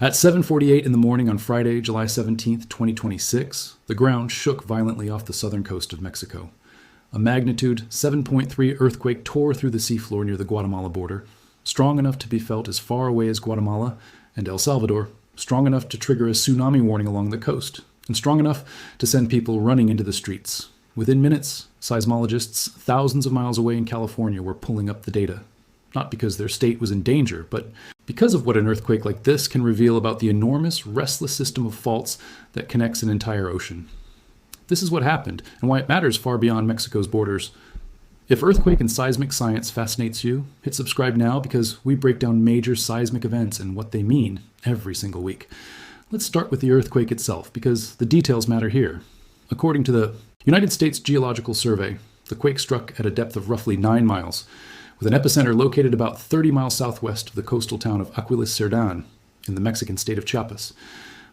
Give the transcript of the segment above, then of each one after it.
At 7:48 in the morning on Friday, July 17th, 2026, the ground shook violently off the southern coast of Mexico. A magnitude 7.3 earthquake tore through the seafloor near the Guatemala border, strong enough to be felt as far away as Guatemala and El Salvador, strong enough to trigger a tsunami warning along the coast, and strong enough to send people running into the streets. Within minutes, seismologists thousands of miles away in California were pulling up the data, not because their state was in danger, but because of what an earthquake like this can reveal about the enormous, restless system of faults that connects an entire ocean. This is what happened, and why it matters far beyond Mexico's borders. If earthquake and seismic science fascinates you, hit subscribe now because we break down major seismic events and what they mean every single week. Let's start with the earthquake itself, because the details matter here. According to the United States Geological Survey, the quake struck at a depth of roughly 9 miles, with an epicenter located about 30 miles southwest of the coastal town of Aquiles Cerdán in the Mexican state of Chiapas.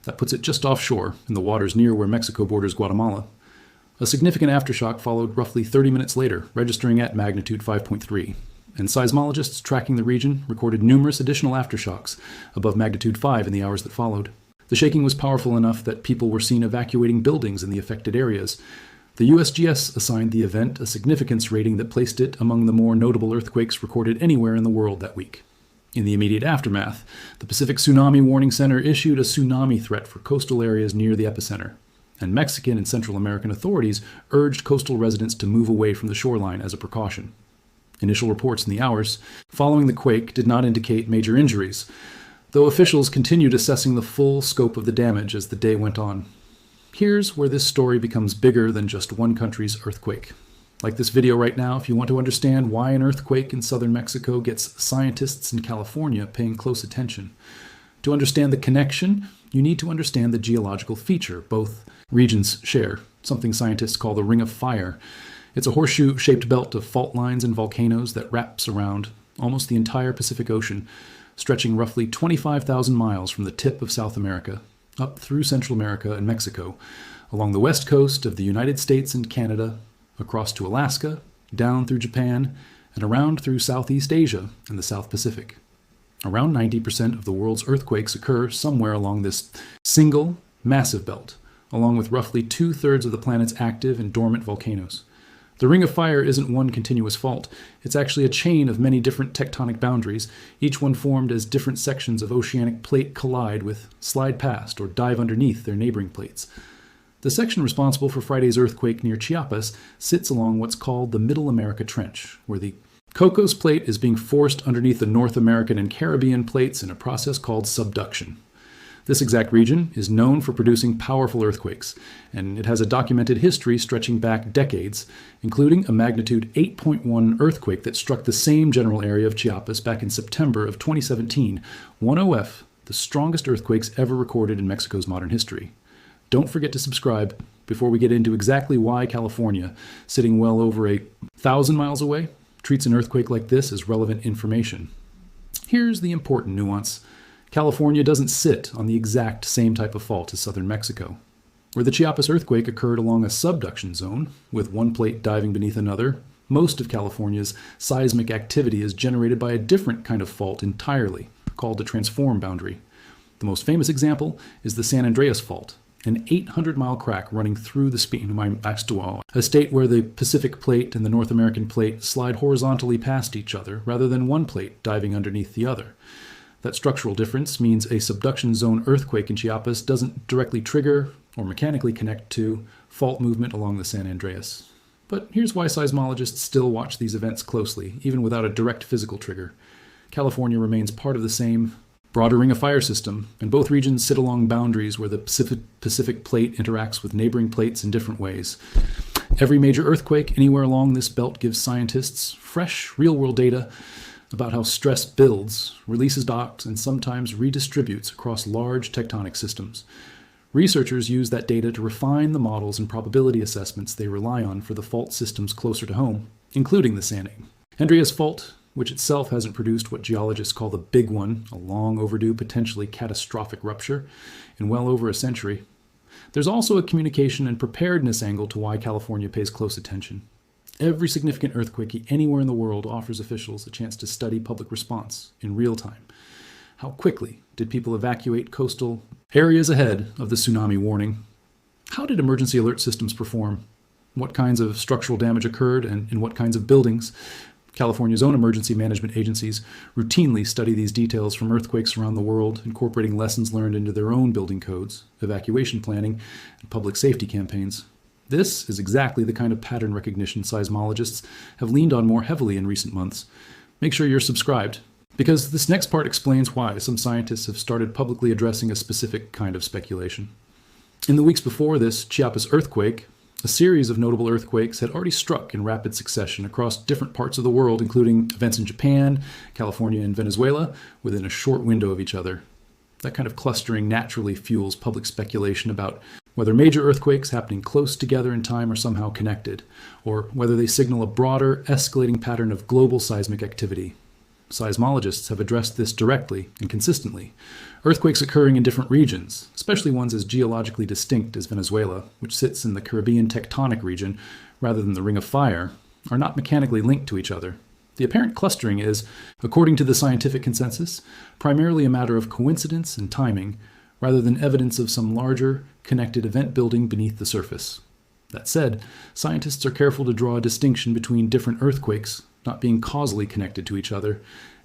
That puts it just offshore, in the waters near where Mexico borders Guatemala. A significant aftershock followed roughly 30 minutes later, registering at magnitude 5.3, and seismologists tracking the region recorded numerous additional aftershocks above magnitude 5 in the hours that followed. The shaking was powerful enough that people were seen evacuating buildings in the affected areas. The USGS assigned the event a significance rating that placed it among the more notable earthquakes recorded anywhere in the world that week. In the immediate aftermath, the Pacific Tsunami Warning Center issued a tsunami threat for coastal areas near the epicenter, and Mexican and Central American authorities urged coastal residents to move away from the shoreline as a precaution. Initial reports in the hours following the quake did not indicate major injuries, though officials continued assessing the full scope of the damage as the day went on. Here's where this story becomes bigger than just one country's earthquake. Like this video right now, if you want to understand why an earthquake in southern Mexico gets scientists in California paying close attention. To understand the connection, you need to understand the geological feature both regions share, something scientists call the Ring of Fire. It's a horseshoe-shaped belt of fault lines and volcanoes that wraps around almost the entire Pacific Ocean, stretching roughly 25,000 miles from the tip of South America, up through Central America and Mexico, along the west coast of the United States and Canada, across to Alaska, down through Japan, and around through Southeast Asia and the South Pacific. Around 90% of the world's earthquakes occur somewhere along this single, massive belt, along with roughly 2/3 of the planet's active and dormant volcanoes. The Ring of Fire isn't one continuous fault. It's actually a chain of many different tectonic boundaries, each one formed as different sections of oceanic plate collide with, slide past, or dive underneath their neighboring plates. The section responsible for Friday's earthquake near Chiapas sits along what's called the Middle America Trench, where the Cocos plate is being forced underneath the North American and Caribbean plates in a process called subduction. This exact region is known for producing powerful earthquakes, and it has a documented history stretching back decades, including a magnitude 8.1 earthquake that struck the same general area of Chiapas back in September of 2017, 1OF, the strongest earthquakes ever recorded in Mexico's modern history. Don't forget to subscribe before we get into exactly why California, sitting well over 1,000 miles away, treats an earthquake like this as relevant information. Here's the important nuance. California doesn't sit on the exact same type of fault as southern Mexico. Where the Chiapas earthquake occurred along a subduction zone, with one plate diving beneath another, most of California's seismic activity is generated by a different kind of fault entirely, called the transform boundary. The most famous example is the San Andreas Fault, an 800-mile crack running through the a state where the Pacific plate and the North American plate slide horizontally past each other rather than one plate diving underneath the other. That structural difference means a subduction zone earthquake in Chiapas doesn't directly trigger or mechanically connect to fault movement along the San Andreas. But here's why seismologists still watch these events closely, even without a direct physical trigger. California remains part of the same broader Ring of Fire system, and both regions sit along boundaries where the Pacific plate interacts with neighboring plates in different ways. Every major earthquake anywhere along this belt gives scientists fresh, real-world data about how stress builds, releases docks, and sometimes redistributes across large tectonic systems. Researchers use that data to refine the models and probability assessments they rely on for the fault systems closer to home, including the San Andreas Fault, which itself hasn't produced what geologists call the big one, a long overdue, potentially catastrophic rupture, in well over a century. There's also a communication and preparedness angle to why California pays close attention. Every significant earthquake anywhere in the world offers officials a chance to study public response in real time. How quickly did people evacuate coastal areas ahead of the tsunami warning? How did emergency alert systems perform? What kinds of structural damage occurred and in what kinds of buildings? California's own emergency management agencies routinely study these details from earthquakes around the world, incorporating lessons learned into their own building codes, evacuation planning, and public safety campaigns. This is exactly the kind of pattern recognition seismologists have leaned on more heavily in recent months. Make sure you're subscribed, because this next part explains why some scientists have started publicly addressing a specific kind of speculation. In the weeks before this Chiapas earthquake, a series of notable earthquakes had already struck in rapid succession across different parts of the world, including events in Japan, California, and Venezuela, within a short window of each other. That kind of clustering naturally fuels public speculation about whether major earthquakes happening close together in time are somehow connected, or whether they signal a broader, escalating pattern of global seismic activity. Seismologists have addressed this directly and consistently. Earthquakes occurring in different regions, especially ones as geologically distinct as Venezuela, which sits in the Caribbean tectonic region rather than the Ring of Fire, are not mechanically linked to each other. The apparent clustering is, according to the scientific consensus, primarily a matter of coincidence and timing, rather than evidence of some larger, connected event building beneath the surface. That said, scientists are careful to draw a distinction between different earthquakes not being causally connected to each other,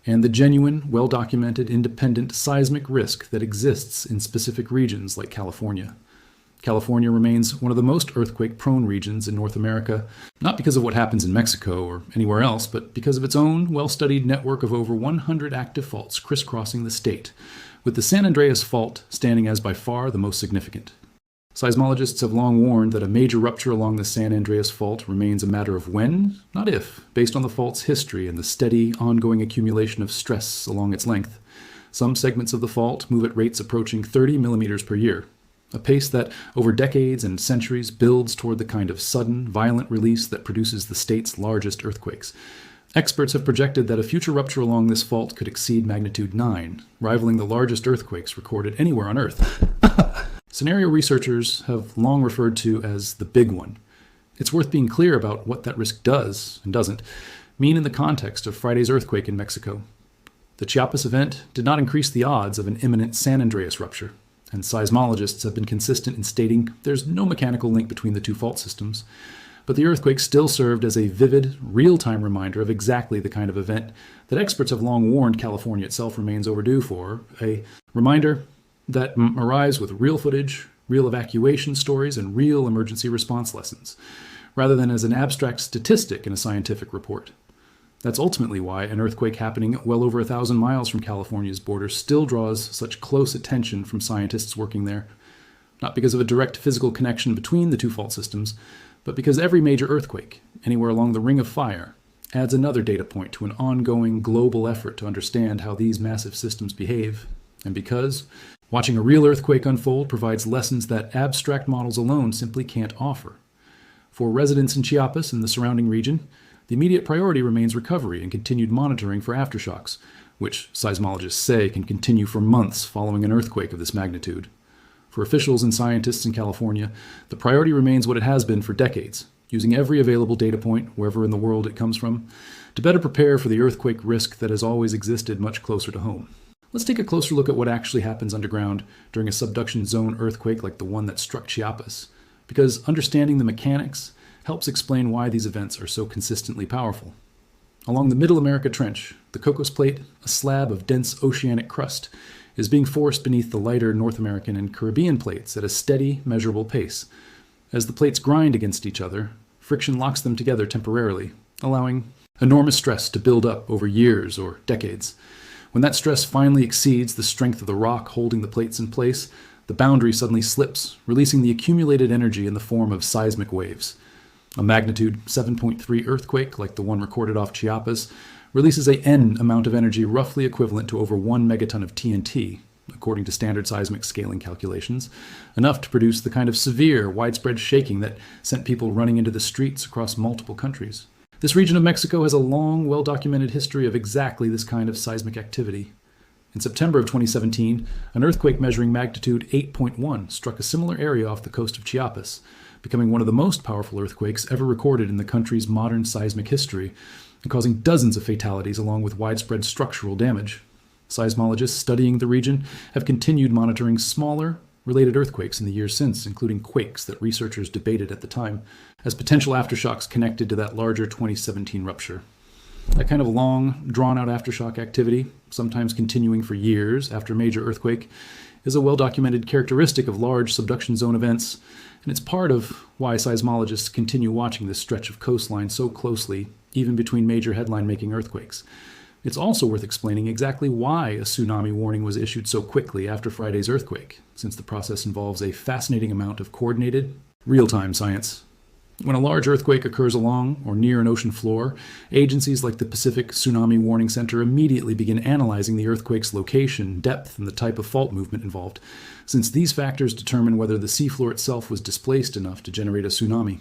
and the genuine, well-documented, independent seismic risk that exists in specific regions like California. California remains one of the most earthquake-prone regions in North America, not because of what happens in Mexico or anywhere else, but because of its own well-studied network of over 100 active faults crisscrossing the state, with the San Andreas Fault standing as by far the most significant. Seismologists have long warned that a major rupture along the San Andreas Fault remains a matter of when, not if, based on the fault's history and the steady, ongoing accumulation of stress along its length. Some segments of the fault move at rates approaching 30 millimeters per year, a pace that, over decades and centuries, builds toward the kind of sudden, violent release that produces the state's largest earthquakes. Experts have projected that a future rupture along this fault could exceed magnitude 9, rivaling the largest earthquakes recorded anywhere on Earth. Scenario researchers have long referred to as the big one. It's worth being clear about what that risk does and doesn't mean in the context of Friday's earthquake in Mexico. The Chiapas event did not increase the odds of an imminent San Andreas rupture, and seismologists have been consistent in stating there's no mechanical link between the two fault systems. But the earthquake still served as a vivid, real-time reminder of exactly the kind of event that experts have long warned California itself remains overdue for, a reminder that arrives with real footage, real evacuation stories, and real emergency response lessons, rather than as an abstract statistic in a scientific report. That's ultimately why an earthquake happening well over 1,000 miles from California's border still draws such close attention from scientists working there, not because of a direct physical connection between the two fault systems, but because every major earthquake, anywhere along the Ring of Fire, adds another data point to an ongoing global effort to understand how these massive systems behave, and because watching a real earthquake unfold provides lessons that abstract models alone simply can't offer. For residents in Chiapas and the surrounding region, the immediate priority remains recovery and continued monitoring for aftershocks, which seismologists say can continue for months following an earthquake of this magnitude. For officials and scientists in California, the priority remains what it has been for decades, using every available data point, wherever in the world it comes from, to better prepare for the earthquake risk that has always existed much closer to home. Let's take a closer look at what actually happens underground during a subduction zone earthquake like the one that struck Chiapas, because understanding the mechanics helps explain why these events are so consistently powerful. Along the Middle America Trench, the Cocos Plate, a slab of dense oceanic crust, is being forced beneath the lighter North American and Caribbean plates at a steady, measurable pace. As the plates grind against each other, friction locks them together temporarily, allowing enormous stress to build up over years or decades. When that stress finally exceeds the strength of the rock holding the plates in place, the boundary suddenly slips, releasing the accumulated energy in the form of seismic waves. A magnitude 7.3 earthquake, like the one recorded off Chiapas, releases a N amount of energy roughly equivalent to over 1 megaton of TNT, according to standard seismic scaling calculations, enough to produce the kind of severe, widespread shaking that sent people running into the streets across multiple countries. This region of Mexico has a long, well-documented history of exactly this kind of seismic activity. In September of 2017, an earthquake measuring magnitude 8.1 struck a similar area off the coast of Chiapas, becoming one of the most powerful earthquakes ever recorded in the country's modern seismic history, and causing dozens of fatalities along with widespread structural damage. Seismologists studying the region have continued monitoring smaller, related earthquakes in the years since, including quakes that researchers debated at the time as potential aftershocks connected to that larger 2017 rupture. That kind of long, drawn-out aftershock activity, sometimes continuing for years after a major earthquake, is a well-documented characteristic of large subduction zone events, and it's part of why seismologists continue watching this stretch of coastline so closely, even between major headline-making earthquakes. It's also worth explaining exactly why a tsunami warning was issued so quickly after Friday's earthquake, since the process involves a fascinating amount of coordinated, real-time science. When a large earthquake occurs along or near an ocean floor, agencies like the Pacific Tsunami Warning Center immediately begin analyzing the earthquake's location, depth, and the type of fault movement involved, since these factors determine whether the seafloor itself was displaced enough to generate a tsunami.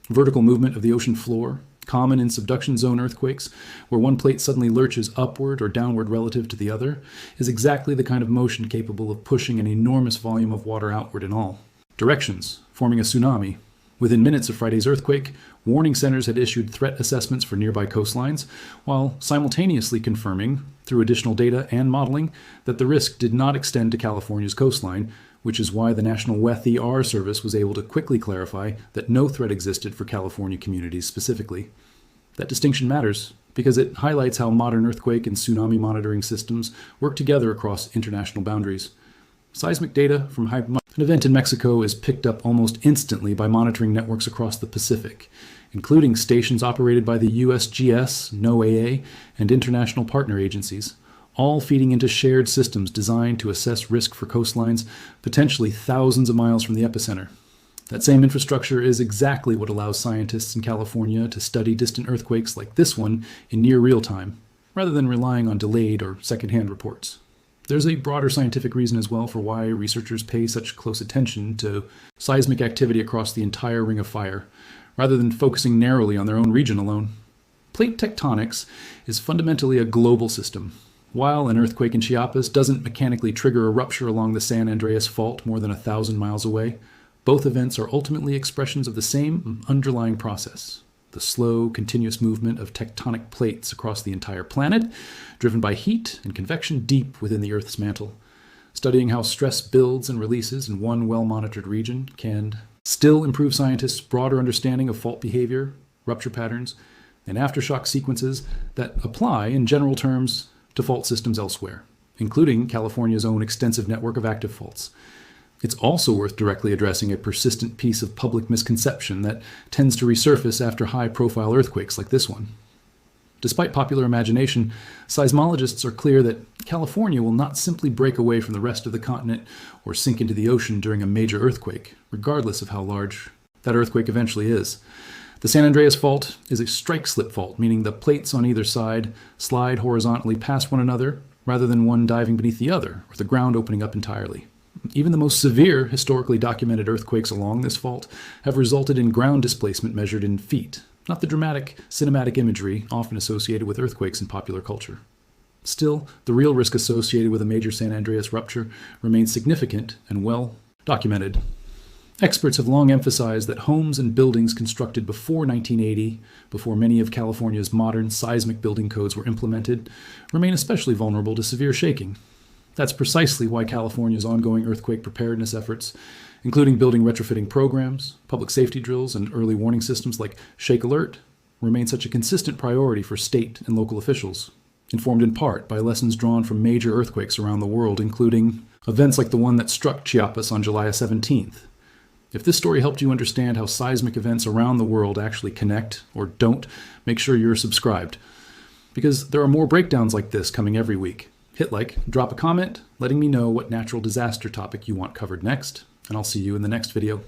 Vertical movement of the ocean floor, common in subduction zone earthquakes, where one plate suddenly lurches upward or downward relative to the other, is exactly the kind of motion capable of pushing an enormous volume of water outward in all directions, forming a tsunami. Within minutes of Friday's earthquake, warning centers had issued threat assessments for nearby coastlines, while simultaneously confirming, through additional data and modeling, that the risk did not extend to California's coastline, which is why the National WEATH-ER service was able to quickly clarify that no threat existed for California communities specifically. That distinction matters because it highlights how modern earthquake and tsunami monitoring systems work together across international boundaries. Seismic data from an event in Mexico is picked up almost instantly by monitoring networks across the Pacific, including stations operated by the USGS, NOAA, and international partner agencies, all feeding into shared systems designed to assess risk for coastlines potentially thousands of miles from the epicenter. That same infrastructure is exactly what allows scientists in California to study distant earthquakes like this one in near real time, rather than relying on delayed or secondhand reports. There's a broader scientific reason as well for why researchers pay such close attention to seismic activity across the entire Ring of Fire, rather than focusing narrowly on their own region alone. Plate tectonics is fundamentally a global system. While an earthquake in Chiapas doesn't mechanically trigger a rupture along the San Andreas Fault more than 1,000 miles away, both events are ultimately expressions of the same underlying process: the slow, continuous movement of tectonic plates across the entire planet, driven by heat and convection deep within the Earth's mantle. Studying how stress builds and releases in one well-monitored region can still improve scientists' broader understanding of fault behavior, rupture patterns, and aftershock sequences that apply, in general terms, to fault systems elsewhere, including California's own extensive network of active faults. It's also worth directly addressing a persistent piece of public misconception that tends to resurface after high-profile earthquakes like this one. Despite popular imagination, seismologists are clear that California will not simply break away from the rest of the continent or sink into the ocean during a major earthquake, regardless of how large that earthquake eventually is. The San Andreas Fault is a strike-slip fault, meaning the plates on either side slide horizontally past one another, rather than one diving beneath the other, or the ground opening up entirely. Even the most severe, historically documented earthquakes along this fault have resulted in ground displacement measured in feet, not the dramatic, cinematic imagery often associated with earthquakes in popular culture. Still, the real risk associated with a major San Andreas rupture remains significant and well documented. Experts have long emphasized that homes and buildings constructed before 1980, before many of California's modern seismic building codes were implemented, remain especially vulnerable to severe shaking. That's precisely why California's ongoing earthquake preparedness efforts, including building retrofitting programs, public safety drills, and early warning systems like Shake Alert, remain such a consistent priority for state and local officials, informed in part by lessons drawn from major earthquakes around the world, including events like the one that struck Chiapas on July 17th. If this story helped you understand how seismic events around the world actually connect, or don't, make sure you're subscribed, because there are more breakdowns like this coming every week. Hit like, drop a comment, letting me know what natural disaster topic you want covered next, and I'll see you in the next video.